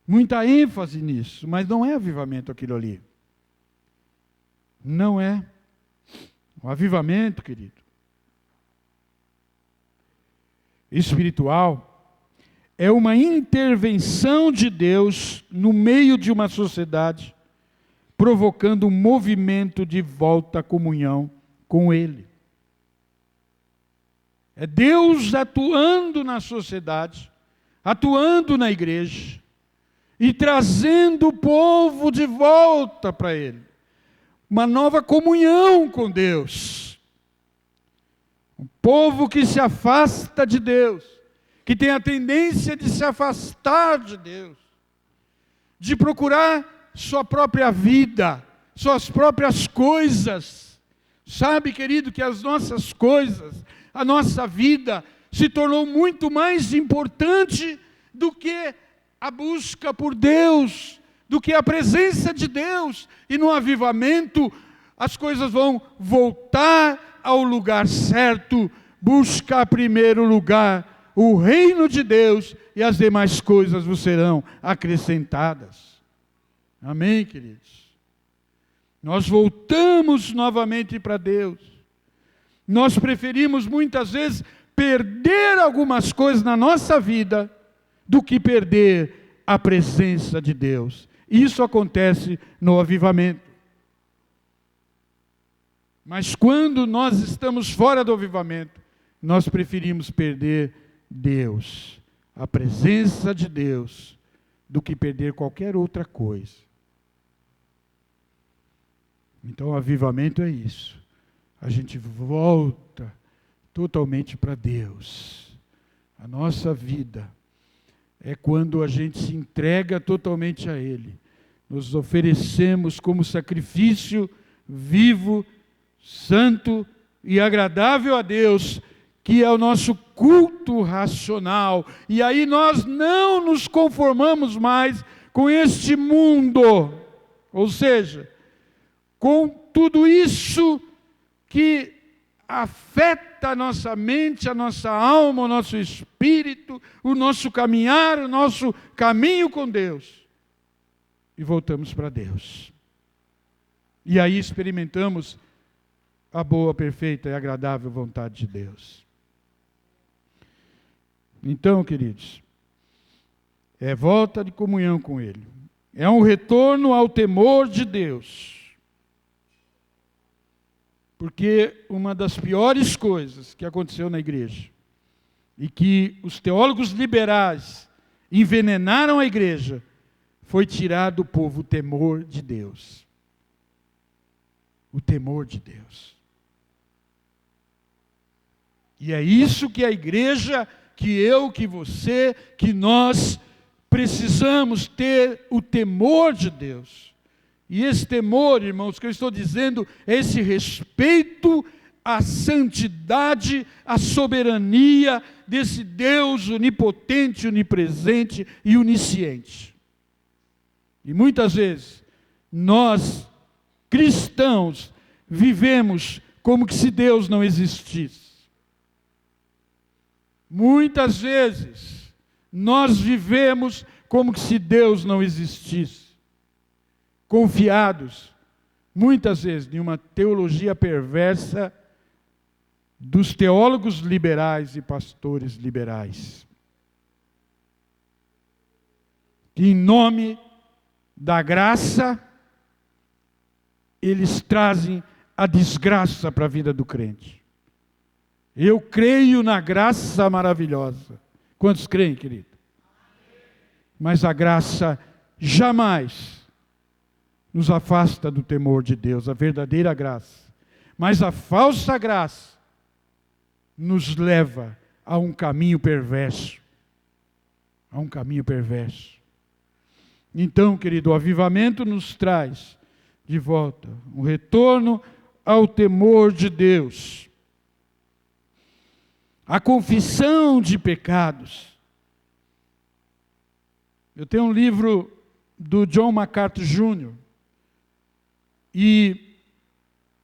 muita ênfase nisso, mas não é avivamento aquilo ali. Não é. O avivamento, querido, espiritual, é uma intervenção de Deus no meio de uma sociedade, provocando um movimento de volta à comunhão com Ele. É Deus atuando na sociedade, atuando na igreja, e trazendo o povo de volta para Ele. Uma nova comunhão com Deus. Um povo que se afasta de Deus, que tem a tendência de se afastar de Deus, de procurar sua própria vida, suas próprias coisas. Sabe, querido, que as nossas coisas, a nossa vida, se tornou muito mais importante do que a busca por Deus, do que a presença de Deus. E no avivamento, as coisas vão voltar ao lugar certo. Busca em primeiro lugar o reino de Deus, e as demais coisas vos serão acrescentadas. Amém, queridos? Nós voltamos novamente para Deus. Nós preferimos muitas vezes perder algumas coisas na nossa vida do que perder a presença de Deus. Isso acontece no avivamento. Mas quando nós estamos fora do avivamento, nós preferimos perder Deus, a presença de Deus, do que perder qualquer outra coisa. Então o avivamento é isso. A gente volta totalmente para Deus. A nossa vida é quando a gente se entrega totalmente a Ele. Nos oferecemos como sacrifício vivo, santo e agradável a Deus, que é o nosso culto racional. E aí nós não nos conformamos mais com este mundo, ou seja, com tudo isso que afeta a nossa mente, a nossa alma, o nosso espírito, o nosso caminhar, o nosso caminho com Deus. E voltamos para Deus. E aí experimentamos a boa, perfeita e agradável vontade de Deus. Então, queridos, é volta de comunhão com Ele. É um retorno ao temor de Deus. Porque uma das piores coisas que aconteceu na igreja, e que os teólogos liberais envenenaram a igreja, foi tirar do povo o temor de Deus. O temor de Deus. E é isso que a igreja, que eu, que você, que nós precisamos ter, o temor de Deus. E esse temor, irmãos, que eu estou dizendo, é esse respeito à santidade, à soberania desse Deus onipotente, onipresente e onisciente. E muitas vezes, nós, cristãos, vivemos como que se Deus não existisse. Muitas vezes, nós vivemos como que se Deus não existisse. Confiados, muitas vezes, em uma teologia perversa dos teólogos liberais e pastores liberais, que em nome da graça, eles trazem a desgraça para a vida do crente. Eu creio na graça maravilhosa. Quantos creem, querido? Mas a graça jamais nos afasta do temor de Deus, a verdadeira graça. Mas a falsa graça nos leva a um caminho perverso. A um caminho perverso. Então, querido, o avivamento nos traz de volta um retorno ao temor de Deus. A confissão de pecados. Eu tenho um livro do John MacArthur Jr., e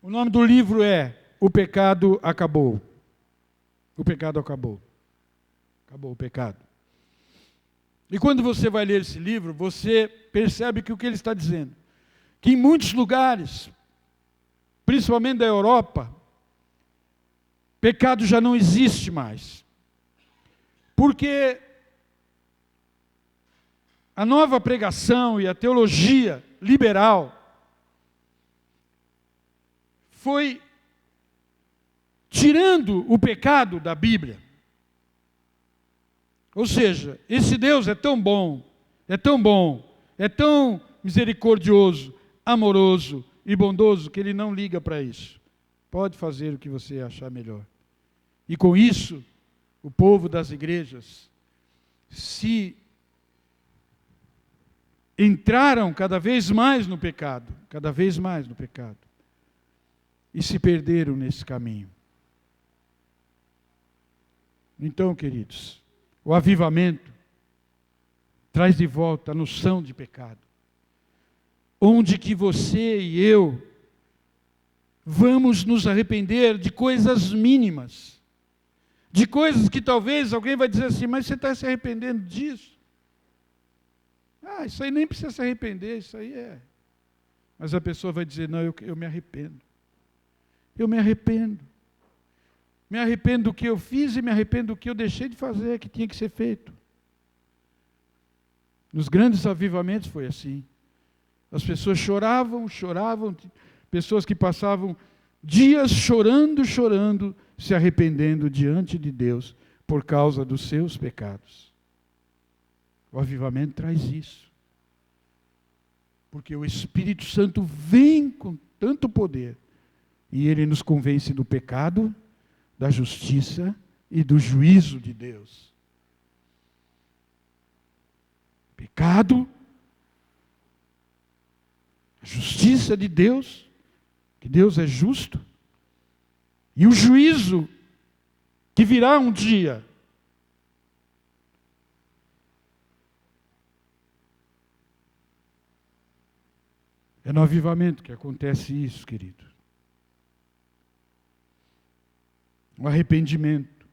o nome do livro é O Pecado Acabou. O pecado acabou. Acabou o pecado. E quando você vai ler esse livro, você percebe que o que ele está dizendo, que em muitos lugares, principalmente da Europa, pecado já não existe mais. Porque a nova pregação e a teologia liberal foi tirando o pecado da Bíblia. Ou seja, esse Deus é tão bom, é tão bom, é tão misericordioso, amoroso e bondoso que ele não liga para isso. Pode fazer o que você achar melhor. E com isso, o povo das igrejas se entraram cada vez mais no pecado, cada vez mais no pecado, e se perderam nesse caminho. Então, queridos, o avivamento traz de volta a noção de pecado, onde que você e eu vamos nos arrepender de coisas mínimas, de coisas que talvez alguém vai dizer assim, mas você está se arrependendo disso? Ah, isso aí nem precisa se arrepender, isso aí é. Mas a pessoa vai dizer, não, eu me arrependo. Eu me arrependo. Me arrependo do que eu fiz e me arrependo do que eu deixei de fazer, que tinha que ser feito. Nos grandes avivamentos foi assim. As pessoas choravam, pessoas que passavam dias chorando, se arrependendo diante de Deus por causa dos seus pecados. O avivamento traz isso. Porque o Espírito Santo vem com tanto poder e ele nos convence do pecado, da justiça e do juízo de Deus. Pecado, a justiça de Deus, que Deus é justo, e o juízo que virá um dia. É no avivamento que acontece isso, querido. Um arrependimento,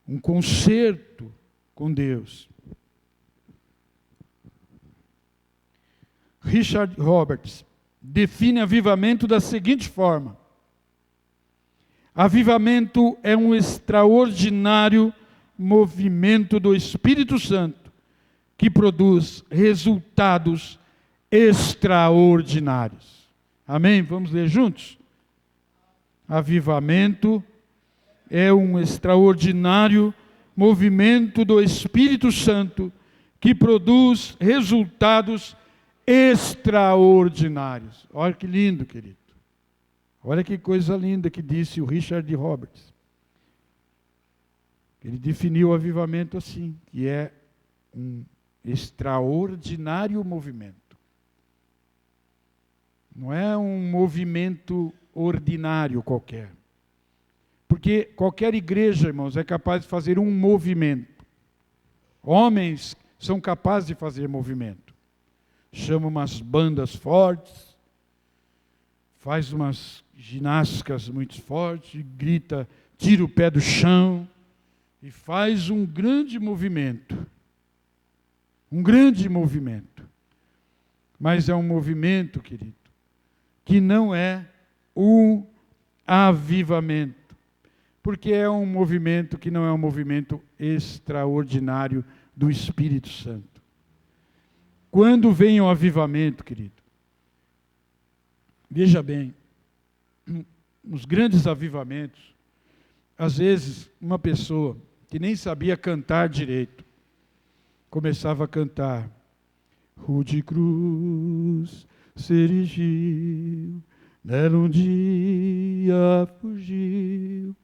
um conserto com Deus. Richard Roberts define avivamento da seguinte forma: avivamento é um extraordinário movimento do Espírito Santo que produz resultados extraordinários. Amém? Vamos ler juntos? Avivamento é um extraordinário movimento do Espírito Santo que produz resultados extraordinários. Olha que lindo, querido. Olha que coisa linda que disse o Richard Roberts. Ele definiu o avivamento assim, que é um extraordinário movimento. Não é um movimento ordinário qualquer. Porque qualquer igreja, irmãos, é capaz de fazer um movimento. Homens são capazes de fazer movimento. Chama umas bandas fortes, faz umas ginásticas muito fortes, grita, tira o pé do chão e faz um grande movimento. Um grande movimento. Mas é um movimento, querido, que não é um avivamento. Porque é um movimento que não é um movimento extraordinário do Espírito Santo. Quando vem o avivamento, querido, veja bem, nos grandes avivamentos, às vezes uma pessoa que nem sabia cantar direito, começava a cantar, Rude cruz se erigiu, nela um dia fugiu,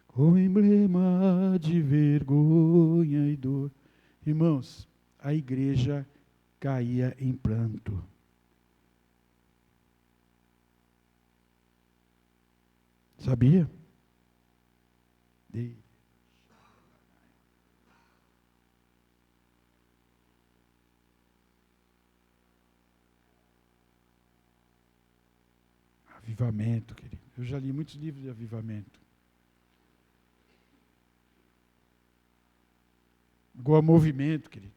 como emblema de vergonha e dor. Irmãos, a igreja caía em pranto. Sabia? Avivamento, querido. Eu já li muitos livros de avivamento. Igual movimento, querido.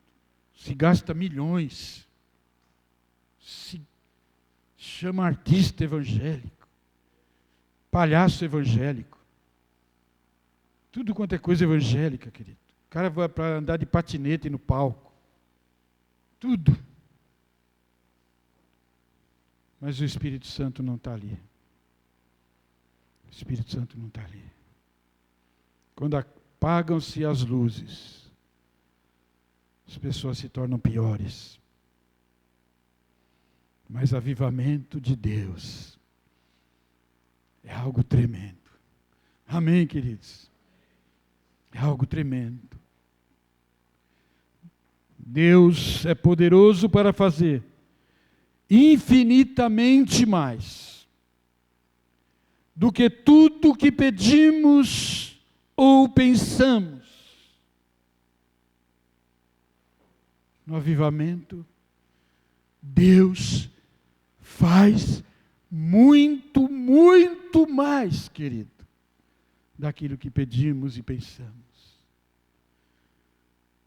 se gasta milhões, se chama artista evangélico, palhaço evangélico, tudo quanto é coisa evangélica, querido. O cara vai para andar de patinete no palco, tudo. Mas o Espírito Santo não está ali. O Espírito Santo não está ali. Quando apagam-se as luzes, as pessoas se tornam piores. Mas avivamento de Deus é algo tremendo. Amém, queridos? É algo tremendo. Deus é poderoso para fazer infinitamente mais do que tudo que pedimos ou pensamos. No avivamento, Deus faz muito, muito mais, querido, daquilo que pedimos e pensamos.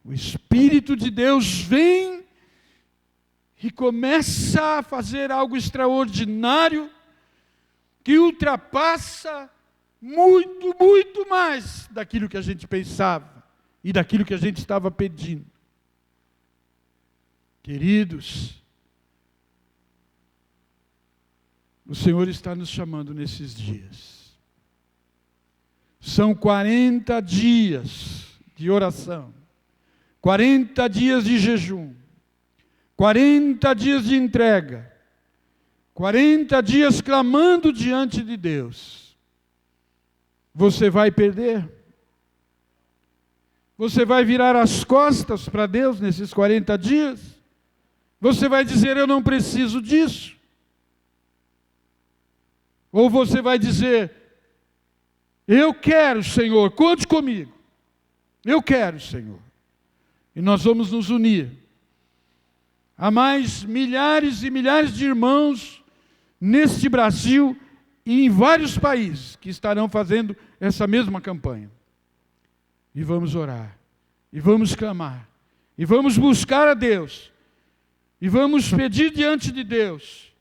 O Espírito de Deus vem e começa a fazer algo extraordinário que ultrapassa muito, muito mais daquilo que a gente pensava e daquilo que a gente estava pedindo. Queridos, o Senhor está nos chamando nesses dias. São 40 dias de oração, 40 dias de jejum, 40 dias de entrega, 40 dias clamando diante de Deus. Você vai perder? Você vai virar as costas para Deus nesses 40 dias? Você vai dizer, eu não preciso disso? Ou você vai dizer, eu quero, Senhor, conte comigo. Eu quero, Senhor. E nós vamos nos unir. Há mais milhares e milhares de irmãos neste Brasil e em vários países que estarão fazendo essa mesma campanha. E vamos orar, e vamos clamar, e vamos buscar a Deus, e vamos pedir diante de Deus,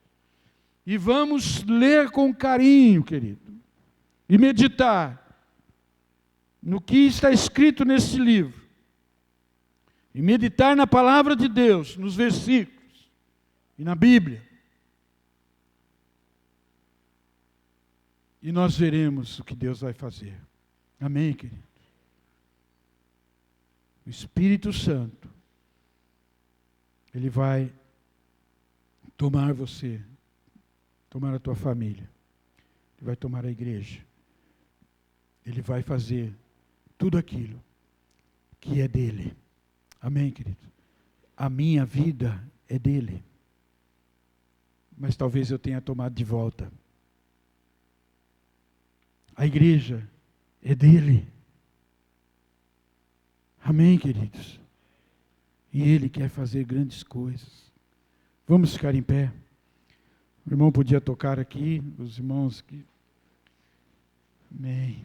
e vamos ler com carinho, querido, e meditar no que está escrito neste livro, e meditar na palavra de Deus, nos versículos e na Bíblia. E nós veremos o que Deus vai fazer. Amém, querido? O Espírito Santo, Ele vai tomar você, tomar a tua família, Ele vai tomar a igreja, Ele vai fazer tudo aquilo que é dele. Amém, querido? A minha vida é dele. Mas talvez eu tenha tomado de volta. A igreja é dele. Amém, queridos? E ele quer fazer grandes coisas. Vamos ficar em pé. O irmão podia tocar aqui, os irmãos aqui. Amém.